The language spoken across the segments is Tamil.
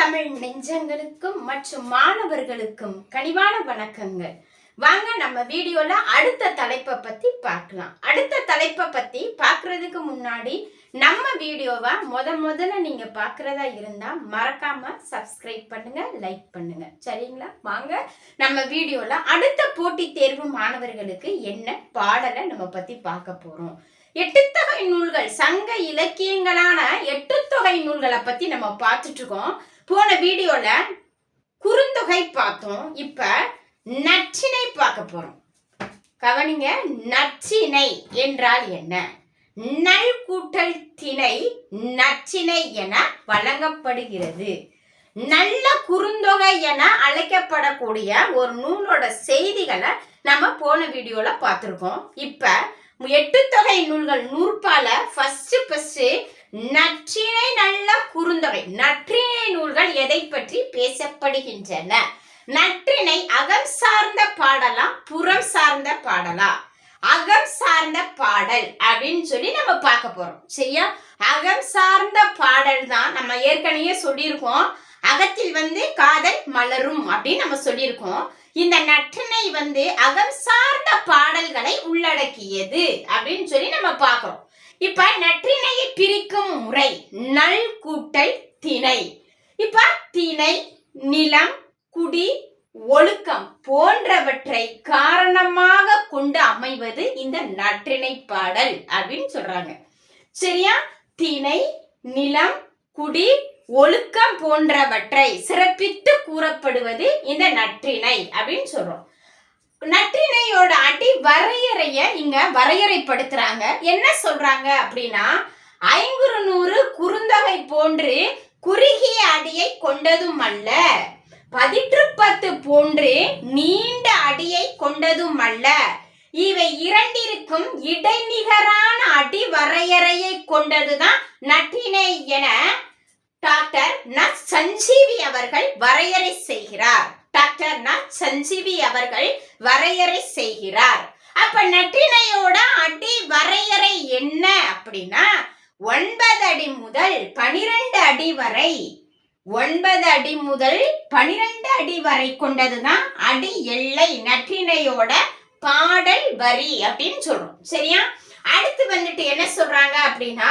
தமிழ் நெஞ்சங்களுக்கும் மற்றும் மாணவர்களுக்கும் கனிவான வணக்கங்கள். வாங்க நம்ம வீடியோல அடுத்த தலைப்பை பத்தி பார்க்கலாம். அடுத்த தலைப்பை பத்தி பார்க்கறதுக்கு முன்னாடி நம்ம வீடியோவை முதல்ல நீங்க பார்க்கறதா இருந்தா மறக்காம சப்ஸ்கிரைப் பண்ணுங்க, லைக் பண்ணுங்க. சரிங்களா? வாங்க நம்ம வீடியோல அடுத்த போட்டித் தேர்வு மாணவர்களுக்கு என்ன பாடலை நம்ம பத்தி பார்க்க போறோம். எட்டுத்தொகை நூல்கள், சங்க இலக்கியங்களான எட்டுத்தொகை நூல்களை பத்தி நம்ம பார்த்துட்டு இருக்கோம். போன வீடியோல குறுந்தொகை பார்த்தோம். இப்ப நற்றிணை பார்க்க போறோம். கவனிங்க, நற்றிணை என்றால் என்ன? நல் கூட்டல் திணை நற்றிணை என வழங்கப்படுகிறது. நல்ல குறுந்தொகை என அழைக்கப்படக்கூடிய ஒரு நூலோட செய்திகளை நம்ம போன வீடியோல பார்த்திருக்கோம். இப்ப எட்டுத்தொகை நூல்கள் நூற்பால ஃபர்ஸ்ட் நற்றிணை நல்ல குறுந்தொகை. நற்றிணை நூல்கள் எதை பற்றி பேசப்படுகின்றன? நற்றிணை அகம் சார்ந்த பாடலா, புறம் சார்ந்த பாடலா? அகம் சார்ந்த பாடல் அப்படின்னு சொல்லி நம்ம பார்க்க போறோம். சரியா? அகம் சார்ந்த பாடல் தான். நம்ம ஏற்கனவே சொல்லியிருக்கோம், அகத்தில் காதல் மலரும் அப்படின்னு நம்ம சொல்லியிருக்கோம். இந்த நற்றிணை அகம் சார்ந்த பாடல்களை உள்ளடக்கியது அப்படின்னு சொல்லி நம்ம பார்க்கிறோம். இப்ப நற்றிணையை பிரிக்கும் முறை நல் கூட்டல் திணை. இப்ப திணை, நிலம், குடி, ஒழுக்கம் போன்றவற்றை காரணமாக கொண்டு அமைவது இந்த நற்றிணை பாடல் அப்படின்னு சொல்றாங்க. சரியா? திணை, நிலம், குடி, ஒழுக்கம் போன்றவற்றை சிறப்பித்து கூறப்படுவது இந்த நற்றிணை அப்படின்னு சொல்றோம். நற்றிணையோட அடி வரையறைய இங்க வரையறைப்படுத்துறாங்க. என்ன சொல்றாங்க அப்படின்னா, 500 குறுந்தொகை போன்று குறுகிய அடியை கொண்டதும் அல்ல, 10 போன்று நீண்ட அடியை கொண்டதும் அல்ல, இவை இரண்டிற்கும் இடைநிகரான அடி வரையறையை கொண்டதுதான் நற்றிணை என டாக்டர் ந. சஞ்சீவி அவர்கள் வரையறை செய்கிறார். டாக்டர் ந. சஞ்சீவி அவர்கள் வரையறை செய்கிறார். அப்ப நற்றிணையோட அடி வரையறை என்ன அப்படின்னா, 9 அடி முதல் 12 அடி வரை, 9 அடி முதல் 12 அடி வரை கொண்டதுதான் அடி எல்லை நற்றிணையோட பாடல் வரி அப்படின்னு சொல்றோம். சரியா? அடுத்து என்ன சொல்றாங்க அப்படின்னா,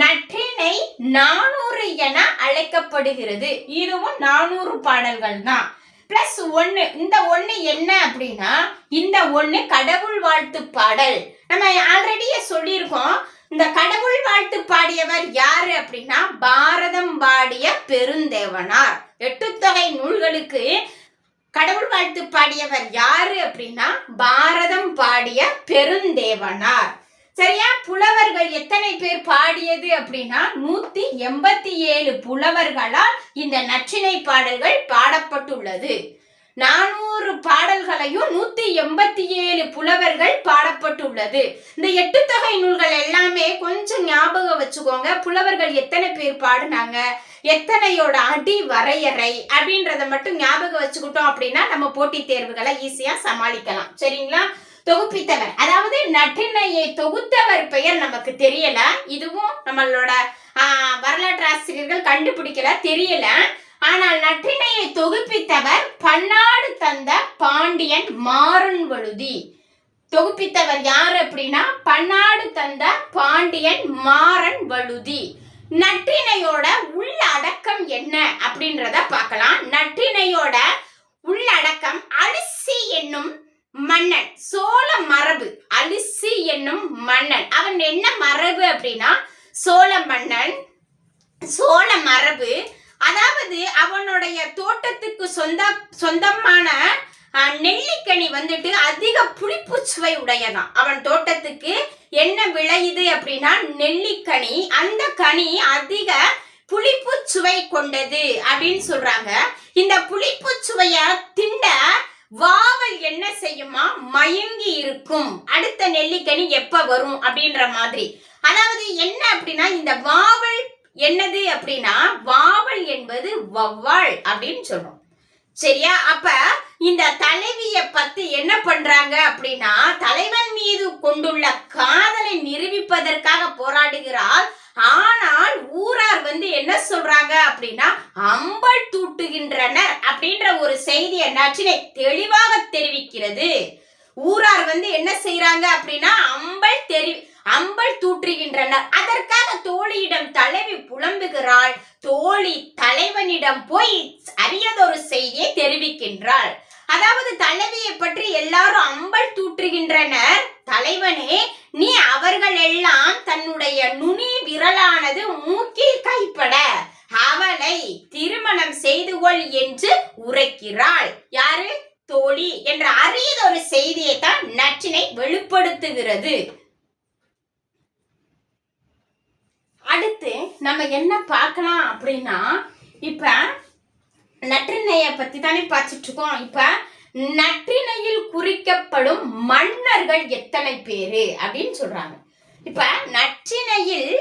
நற்றிணை 400 என அழைக்கப்படுகிறது. இதுவும் 400 பாடல்கள் தான். பிளஸ் 1. இந்த 1 என்ன அப்படின்னா, இந்த 1 கடவுள் வாழ்த்து பாடல். நம்ம ஆல்ரெடியே சொல்லியிருக்கோம், இந்த கடவுள் வாழ்த்து பாடியவர் யாரு அப்படின்னா, பாரதம் பாடிய பெருந்தேவனார். எட்டுத்தொகை நூல்களுக்கு கடவுள் வாழ்த்து பாடியவர் யாரு அப்படின்னா, பாரதம் பாடிய பெருந்தேவனார். சரியா? புலவர்கள் எத்தனை பேர் பாடியது அப்படின்னா, 187 புலவர்களால் இந்த நற்றிணை பாடல்கள் பாடப்பட்டுள்ளது. 400 பாடல்களையும் 187 புலவர்கள் பாடப்பட்டுள்ளது. இந்த எட்டுத்தொகை நூல்கள் எல்லாமே கொஞ்சம் ஞாபகம் வச்சுக்கோங்க. புலவர்கள் எத்தனை பேர் பாடினாங்க, எத்தனையோட அடி வரையறை அப்படின்றத மட்டும் ஞாபகம் வச்சுக்கிட்டோம் அப்படின்னா நம்ம போட்டித் தேர்வுகளை ஈஸியா சமாளிக்கலாம். சரிங்களா? தொகுப்பித்தவர், அதாவது நற்றிணையை தொகுத்தவர் பெயர் நமக்கு தெரியல. இதுவும் நம்மளோட வரலாற்று ஆசிரியர்கள் கண்டுபிடிக்கல, தெரியல. ஆனால் நற்றிணையை தொகுப்பித்தவர் பன்னாடு தந்த பாண்டியன் மாறன் வழுதி. தொகுப்பித்தவர் யார் அப்படின்னா, பன்னாடு தந்த பாண்டியன் மாறன் வழுதி. நற்றிணையோட உள்ளடக்கம் என்ன அப்படின்றத பார்க்கலாம். நற்றிணையோட உள்ளடக்கம் அலிசி என்னும் மன்னன், சோழ மரபு. அலிசி என்னும் மன்னன், அவன் என்ன மரபு அப்படின்னா சோழ மன்னன், சோழ மரபு. அதாவது அவனுடைய தோட்டத்துக்கு சொந்தமான நெல்லிக்கனி அதிக புளிப்பு சுவை உடையதான். அவன் தோட்டத்துக்கு என்ன விளையுது அப்படின்னா நெல்லிக்கனி. அந்த கனி அதிக புளிப்பு சுவை கொண்டது அப்படின்னு சொல்றாங்க. இந்த புளிப்பு சுவைய திண்ட வாவல் என்ன செய்யுமா, மயங்கி இருக்கும். அடுத்த நெல்லிக்கனி எப்ப வரும் அப்படின்ற மாதிரி. அதாவது என்ன அப்படின்னா, இந்த வாவல் என்னது அப்படின்னா, வாவல் என்பது வவ்வால் அப்படின்னு சொல்றோம். சரியா? அப்ப இந்த தலைவிய பத்தி என்ன பண்றாங்க அப்படின்னா, தலைவன் மீது கொண்டுள்ள காதலை நிரூபிப்பதற்காக போராடுகிறாள். ஆனால் ஊரார் என்ன சொல்றாங்க அப்படின்னா அம்பல் தூட்டுகின்றனர் அப்படின்ற ஒரு செய்தியை நற்றினை தெளிவாக தெரிவிக்கிறது. ஊரார் என்ன செய்யறாங்க அப்படின்னா அம்பல் தூற்றுகின்றனர். அதற்காக தோழியிடம் தலைவி புலம்புகிறாள். தோழி தலைவனிடம் போய் அரியதொரு செய்தியை தெரிவிக்கின்றாள். அதாவது தலைவியை பற்றி எல்லாரும் அம்பல் தூற்றுகின்றனர். தலைவனே, நீ அவர்கள் எல்லாம் தன்னுடைய நுனி விரலானது மூக்கில் கைப்பட அவளை திருமணம் செய்து கொள் என்று உரைக்கிறாள். யாரு? தோழி என்ற அரியதொரு செய்தியை தான் நற்றினை வெளிப்படுத்துகிறது. அடுத்து நம்ம என்ன பார்க்கலாம் அப்படின்னா, இப்ப நற்றினைய பத்தி தானே பார்த்துட்டு இருக்கோம். இப்ப நற்றினையில் குறிக்கப்படும் மன்னர்கள் எத்தனை பேரு அப்படின்னு சொல்றாங்க. இப்ப நற்றினையில்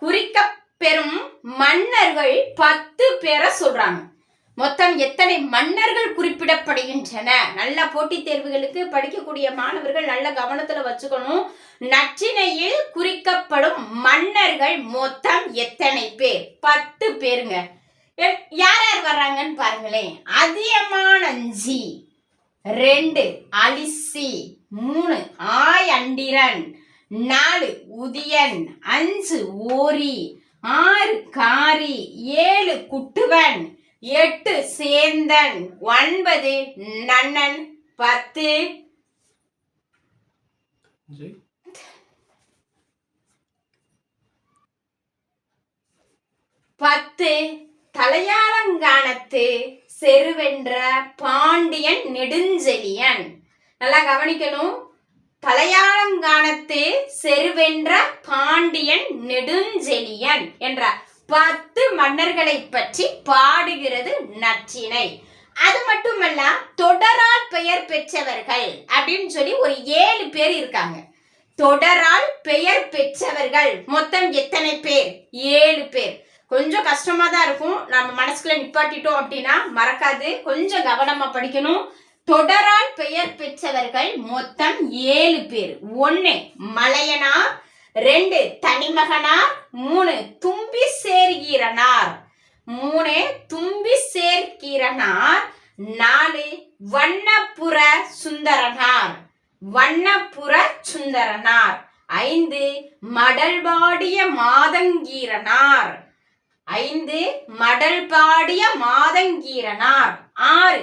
குறிக்கப்பெறும் மன்னர்கள் 10 பேரை சொல்றாங்க. மொத்தம் எத்தனை மன்னர்கள் குறிப்பிடப்படுகின்றன? நல்ல போட்டித் தேர்வுகளுக்கு படிக்கக்கூடிய மாணவர்கள் நல்ல கவனத்துல வச்சுக்கணும். நற்றினையில் குறிக்கப்படும் மன்னர்கள் மொத்தம் எத்தனை பேர்? 10 பேருங்க. யார் யார் வர்றாங்கன்னு பாருங்களேன். அதியமானஞ்சி, 2 அலிசி, 3 ஆயண்டிரன், 4 உதியன், 5 ஓரி, 6 காரி, 7 குட்டுவன், 8 சேந்தன், 9 நன்னன், 10 தலையாலங்கானத்து செருவென்ற பாண்டியன் நெடுஞ்செழியன். நல்லா கவனிக்கணும். தலையாலங்கானத்து செருவென்ற பாண்டியன் நெடுஞ்செழியன் என்ற 10 மன்னர்களை பற்றி பாடுகிறது நற்றினை. அது மட்டுமல்ல, தொடரால் பெயர் பெற்றவர்கள் அப்படின்னு சொல்லி ஒரு 7 பேர் இருக்காங்க. தொடரால் பெயர் பெற்றவர்கள் மொத்தம் எத்தனை பேர்? 7 பேர். கொஞ்சம் கஷ்டமா தான் இருக்கும். நம்ம மனசுக்குள்ள நிப்பாட்டிட்டோம் அப்படின்னா மறக்காது. கொஞ்சம் கவனமா படிக்கணும். தொடரால் பெயர் பெற்றவர்கள் மொத்தம் 7 பேர். 1 மலையனார், 2 தனிமகனார், 3 தும்பி சேர்கீரனார், 4 வண்ணப்புற சுந்தரனார், 5 மடல்பாடிய மாதங்கீரனார், 6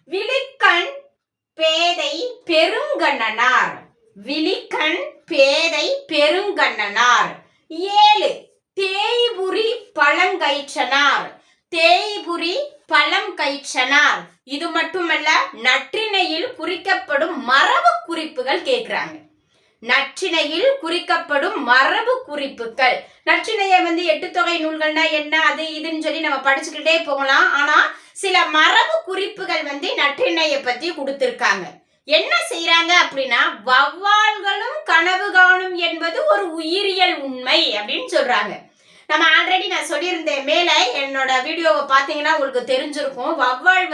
விழிக்கண் பேதை பெருங்கண்ணனார், 7 தேய்புரி பழங்கயிற்றனார். இது மட்டுமல்ல, நற்றினையில் குறிக்கப்படும் மரபு குறிப்புகள் கேட்கிறாங்க. நற்றினையில் குறிக்கப்படும் மரபு குறிப்புகள். நற்றினைய 8 தொகை நூல்கள்னா என்ன, அது இதுன்னு சொல்லி நம்ம படிச்சுக்கிட்டே போகலாம். ஆனா சில மரபு குறிப்புகள் நற்றினைய பத்தி கொடுத்திருக்காங்க. என்ன செய்யறாங்க அப்படின்னா, வௌவால்களும் கனவு காணும் என்பது ஒரு உயிரியல் உண்மை அப்படின்னு சொல்றாங்க. நம்ம ஆல்ரெடி நான் சொல்லியிருந்தேன். மேல என்னோட வீடியோவை பார்த்தீங்கன்னா உங்களுக்கு தெரிஞ்சிருக்கும். வௌவால்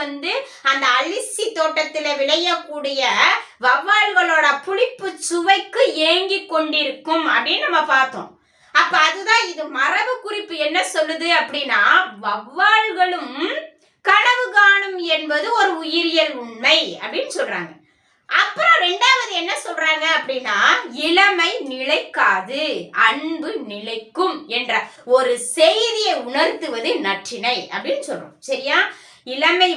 அந்த அலிசி தோட்டத்துல விளையக்கூடிய வௌவால்களோட புளிப்பு சுவைக்கு ஏங்கி கொண்டிருக்கும் அப்படின்னு நம்ம பார்த்தோம். அப்ப அதுதான் இது மரபு குறிப்பு என்ன சொல்லுது அப்படின்னா, வௌவால்களும் கனவு காணும் என்பது ஒரு உயிரியல் உண்மை அப்படின்னு சொல்றாங்க. அப்புறம் 2வது என்ன சொல்றாங்க அப்படின்னா, இளமை நிலைக்காது, அன்பு நிலைக்கும் என்ற ஒரு செய்தியை உணர்த்துவது நற்றினை அப்படின்னு சொல்றோம். சரியா? இளமை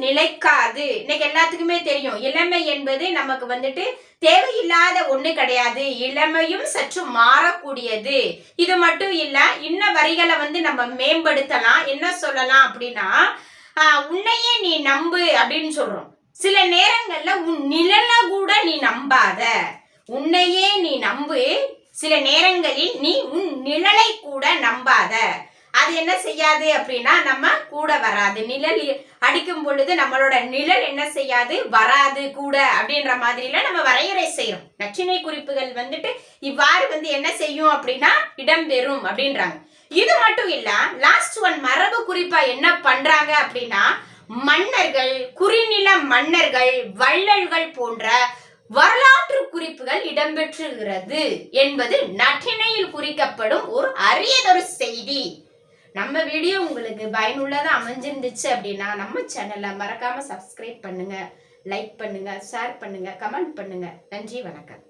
நிலைக்காது. இன்னைக்கு எல்லாத்துக்குமே தெரியும், இளமை என்பது நமக்கு தேவையில்லாத ஒண்ணு கிடையாது. இளமையும் சற்று மாறக்கூடியது. இது மட்டும் இல்ல, இன்ன வரிகளை நம்ம மேம்படுத்தலாம். என்ன சொல்லலாம் அப்படின்னா, உன்னையே நீ நம்பு அப்படின்னு சொல்றோம். சில நேரங்கள்ல உன் நிழலை கூட நீ நம்பாத, உன்னையே நீ நம்பு. சில நேரங்களில் நீ உன் நிழலை கூட நம்பாத. அது என்ன செய்யாது அப்படின்னா நம்ம கூட வராது. நிழல் அடிக்கும் பொழுது நம்மளோட நிழல் என்ன செய்யாது, வராது கூட அப்படின்ற மாதிரில நம்ம வரையறை செய்யறோம். நற்றினை குறிப்புகள் இவ்வாறு என்ன செய்யும் அப்படின்னா இடம்பெறும் அப்படின்றாங்க. இது மட்டும் இல்ல, லாஸ்ட் ஒன் மரபு குறிப்பா என்ன பண்றாங்க அப்படின்னா, மன்னர்கள், குறுநில மன்னர்கள், வள்ளல்கள் போன்ற வரலாற்று குறிப்புகள் இடம்பெற்றுகிறது என்பது நற்றிணையில் குறிக்கப்படும் ஒரு அரியதொரு செய்தி. நம்ம வீடியோ உங்களுக்கு பயனுள்ளதா அமைஞ்சிருந்துச்சு அப்படின்னா நம்ம சேனலை மறக்காம சப்ஸ்கிரைப் பண்ணுங்க, லைக் பண்ணுங்க, ஷேர் பண்ணுங்க, கமெண்ட் பண்ணுங்க. நன்றி, வணக்கம்.